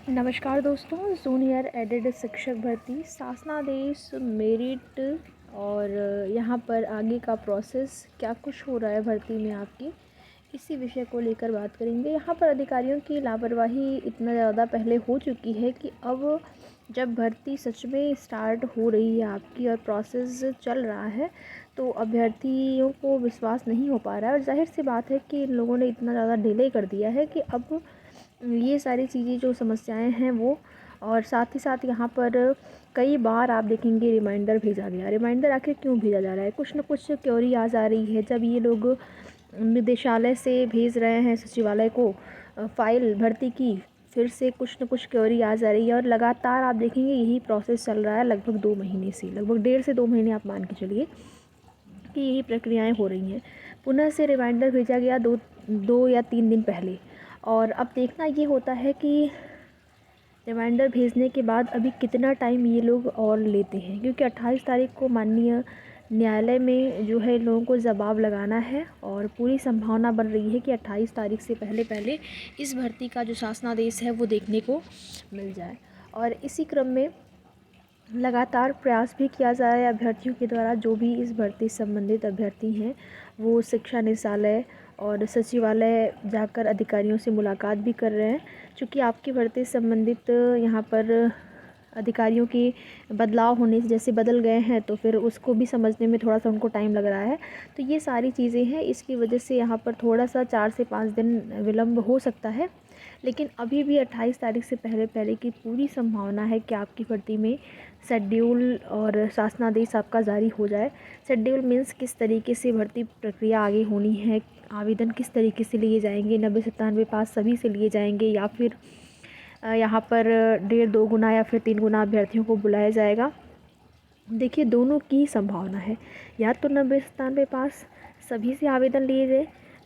नमस्कार दोस्तों, junior added शिक्षक भर्ती शासनादेश मेरिट और यहाँ पर आगे का प्रोसेस क्या कुछ हो रहा है भर्ती में आपकी, इसी विषय को लेकर बात करेंगे। यहाँ पर अधिकारियों की लापरवाही इतना ज़्यादा पहले हो चुकी है कि अब जब भर्ती सच में स्टार्ट हो रही है आपकी और प्रोसेस चल रहा है तो अभ्यर्थियों को विश्वास नहीं हो पा रहा है। और जाहिर सी बात है कि इन लोगों ने इतना ज़्यादा डिले कर दिया है कि अब ये सारी चीज़ें जो समस्याएं हैं वो, और साथ ही साथ यहाँ पर कई बार आप देखेंगे रिमाइंडर भेजा गया। रिमाइंडर आखिर क्यों भेजा जा रहा है? कुछ न कुछ क्वेरी आ जा रही है। जब ये लोग निदेशालय से भेज रहे हैं सचिवालय को फाइल भर्ती की, फिर से कुछ न कुछ क्वेरी आ जा रही है और लगातार आप देखेंगे यही प्रोसेस चल रहा है लगभग 2 महीने से, लगभग 1.5 से 2 महीने आप मान के चलिए कि यही प्रक्रियाएं हो रही हैं। पुनः से रिमाइंडर भेजा गया 2 या 3 दिन पहले, और अब देखना ये होता है कि रिमाइंडर भेजने के बाद अभी कितना टाइम ये लोग और लेते हैं, क्योंकि 28 तारीख को माननीय न्यायालय में जो है लोगों को जवाब लगाना है और पूरी संभावना बन रही है कि 28 तारीख से पहले पहले इस भर्ती का जो शासनादेश है वो देखने को मिल जाए। और इसी क्रम में लगातार प्रयास भी किया जा रहा है अभ्यर्थियों के द्वारा। जो भी इस भर्ती से संबंधित अभ्यर्थी हैं वो शिक्षा निदेशालय और सचिवालय जाकर अधिकारियों से मुलाकात भी कर रहे हैं। चूँकि आपकी भर्ती से संबंधित यहाँ पर अधिकारियों की बदलाव होने से जैसे बदल गए हैं तो फिर उसको भी समझने में थोड़ा सा उनको टाइम लग रहा है। तो ये सारी चीज़ें हैं, इसकी वजह से यहाँ पर थोड़ा सा 4 से 5 दिन विलम्ब हो सकता है। लेकिन अभी भी 28 तारीख से पहले पहले की पूरी संभावना है कि आपकी भर्ती में शेड्यूल और शासनादेश आपका जारी हो जाए। शेड्यूल मीन्स किस तरीके से भर्ती प्रक्रिया आगे होनी है, आवेदन किस तरीके से लिए जाएंगे, 90-97 पास सभी से लिए जाएंगे या फिर यहाँ पर 1.5-2 गुना या फिर 3 गुना अभ्यर्थियों को बुलाया जाएगा। देखिए, दोनों की संभावना है, या तो 90-97 पास सभी से आवेदन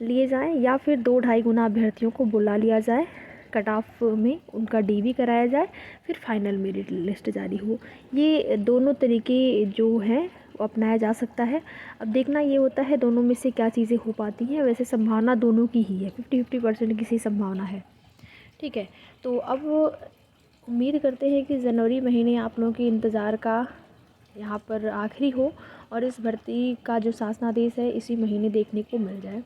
लिए जाएं या फिर 2-2.5 गुना अभ्यर्थियों को बुला लिया जाए, कट ऑफ में उनका डीवी कराया जाए, फिर फाइनल मेरिट लिस्ट जारी हो। ये दोनों तरीके जो हैं वो अपनाया जा सकता है। अब देखना ये होता है दोनों में से क्या चीज़ें हो पाती हैं। वैसे संभावना दोनों की ही है, 50-50% की सी संभावना है। ठीक है, तो अब उम्मीद करते हैं कि जनवरी महीने आप लोगों के इंतज़ार का यहाँ पर आखिरी हो और इस भर्ती का जो शासनादेश है इसी महीने देखने को मिल जाए।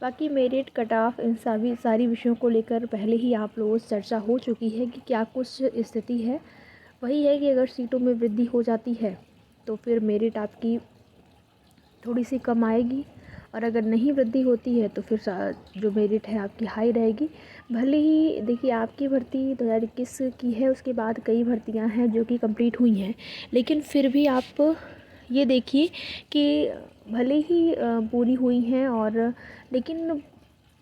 बाकी मेरिट, कट ऑफ, इन सारी विषयों को लेकर पहले ही आप लोगों से चर्चा हो चुकी है कि क्या कुछ स्थिति है। वही है कि अगर सीटों में वृद्धि हो जाती है तो फिर मेरिट आपकी थोड़ी सी कम आएगी, और अगर नहीं वृद्धि होती है तो फिर जो मेरिट है आपकी हाई रहेगी। भले ही देखिए, आपकी भर्ती 2021 की है, उसके बाद कई भर्तियां हैं जो कि कंप्लीट हुई हैं, लेकिन फिर भी आप ये देखिए कि भले ही पूरी हुई हैं, और लेकिन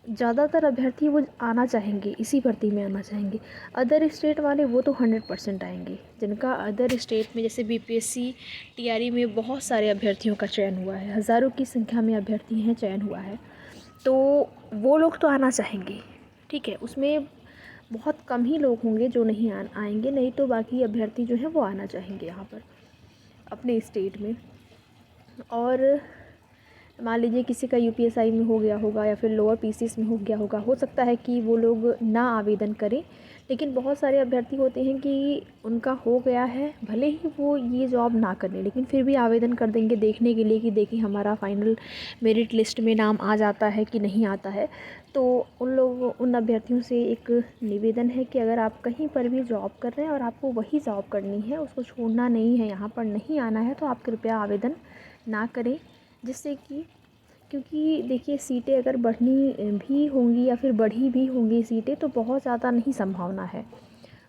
ज़्यादातर अभ्यर्थी वो आना चाहेंगे, इसी भर्ती में आना चाहेंगे। अदर स्टेट वाले वो तो 100% आएंगे, जिनका अदर स्टेट में जैसे बीपीएससी टीआरई में बहुत सारे अभ्यर्थियों का चयन हुआ है, हज़ारों की संख्या में अभ्यर्थी हैं चयन हुआ है, तो वो लोग तो आना चाहेंगे। ठीक है, उसमें बहुत कम ही लोग होंगे जो नहीं आएंगे, नहीं तो बाकी अभ्यर्थी जो हैं वो आना चाहेंगे यहाँ पर अपने स्टेट में। और मान लीजिए किसी का यूपीएसआई में हो गया होगा या फिर लोअर पीसीएस में हो गया होगा, हो सकता है कि वो लोग ना आवेदन करें। लेकिन बहुत सारे अभ्यर्थी होते हैं कि उनका हो गया है, भले ही वो ये जॉब ना करें लेकिन फिर भी आवेदन कर देंगे देखने के लिए कि देखिए हमारा फाइनल मेरिट लिस्ट में नाम आ जाता है कि नहीं आता है। तो उन अभ्यर्थियों से एक निवेदन है कि अगर आप कहीं पर भी जॉब कर रहे हैं और आपको वही जॉब करनी है, उसको छोड़ना नहीं है, यहाँ पर नहीं आना है, तो आप कृपया आवेदन ना करें। जिससे कि, क्योंकि देखिए सीटें अगर बढ़नी भी होंगी या फिर बढ़ी भी होंगी सीटें तो बहुत ज़्यादा नहीं संभावना है,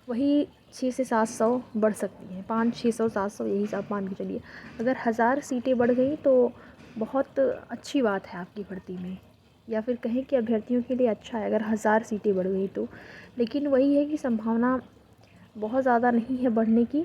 वही 600 से 700 बढ़ सकती हैं, 500, 600, 700 यही सब मान के चलिए। अगर 1000 सीटें बढ़ गई तो बहुत अच्छी बात है आपकी भर्ती में, या फिर कहें कि अभ्यर्थियों के लिए अच्छा है अगर 1000 सीटें बढ़ गई तो। लेकिन वही है कि संभावना बहुत ज़्यादा नहीं है बढ़ने की।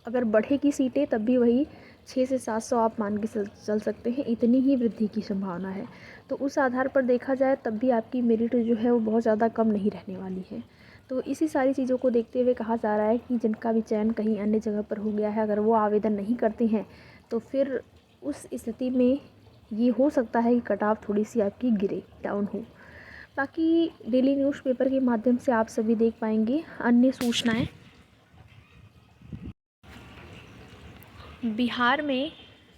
अगर बढ़ेगी सीटें तब भी वही 600 से 700 आप मान के चल सकते हैं, इतनी ही वृद्धि की संभावना है। तो उस आधार पर देखा जाए तब भी आपकी मेरिट जो है वो बहुत ज़्यादा कम नहीं रहने वाली है। तो इसी सारी चीज़ों को देखते हुए कहा जा रहा है कि जिनका भी चयन कहीं अन्य जगह पर हो गया है, अगर वो आवेदन नहीं करते हैं तो फिर उस स्थिति में ये हो सकता है कि कट ऑफ थोड़ी सी आपकी गिरे, डाउन हो। बाकी डेली न्यूज़पेपर के माध्यम से आप सभी देख पाएंगे अन्य सूचनाएं। बिहार में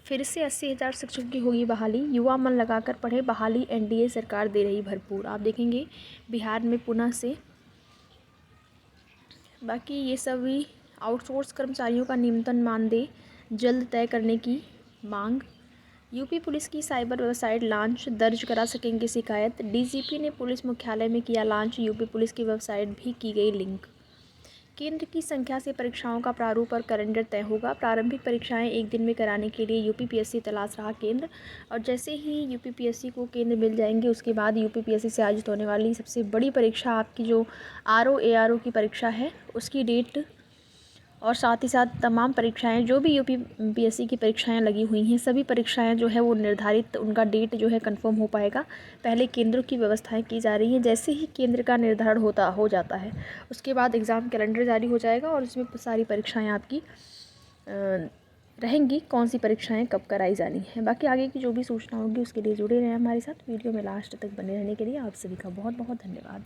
फिर से 80,000 शिक्षकों की होगी बहाली, युवा मन लगाकर पढ़े, बहाली एनडीए सरकार दे रही भरपूर। आप देखेंगे बिहार में पुनः से। बाकी ये सभी आउटसोर्स कर्मचारियों का न्यूनतम मानदेय जल्द तय करने की मांग। यूपी पुलिस की साइबर वेबसाइट लॉन्च, दर्ज करा सकेंगे शिकायत। डीजीपी ने पुलिस मुख्यालय में किया लॉन्च, यूपी पुलिस की वेबसाइट भी की गई लिंक। केंद्र की संख्या से परीक्षाओं का प्रारूप और कैलेंडर तय होगा। प्रारंभिक परीक्षाएं एक दिन में कराने के लिए यूपीपीएससी तलाश रहा केंद्र, और जैसे ही यूपीपीएससी को केंद्र मिल जाएंगे उसके बाद यूपीपीएससी से आयोजित होने वाली सबसे बड़ी परीक्षा आपकी जो आरओ एआरओ की परीक्षा है उसकी डेट, और साथ ही साथ तमाम परीक्षाएं जो भी यूपीपीएससी की परीक्षाएं लगी हुई हैं सभी परीक्षाएं जो है वो निर्धारित उनका डेट जो है कंफर्म हो पाएगा। पहले केंद्रों की व्यवस्थाएं की जा रही हैं, जैसे ही केंद्र का निर्धारण हो जाता है उसके बाद एग्ज़ाम कैलेंडर जारी हो जाएगा और उसमें सारी परीक्षाएँ आपकी रहेंगी, कौन सी परीक्षाएँ कब कराई जानी है। बाकी आगे की जो भी सूचना होगी उसके लिए जुड़े रहें हमारे साथ। वीडियो में लास्ट तक बने रहने के लिए आप सभी का बहुत बहुत धन्यवाद।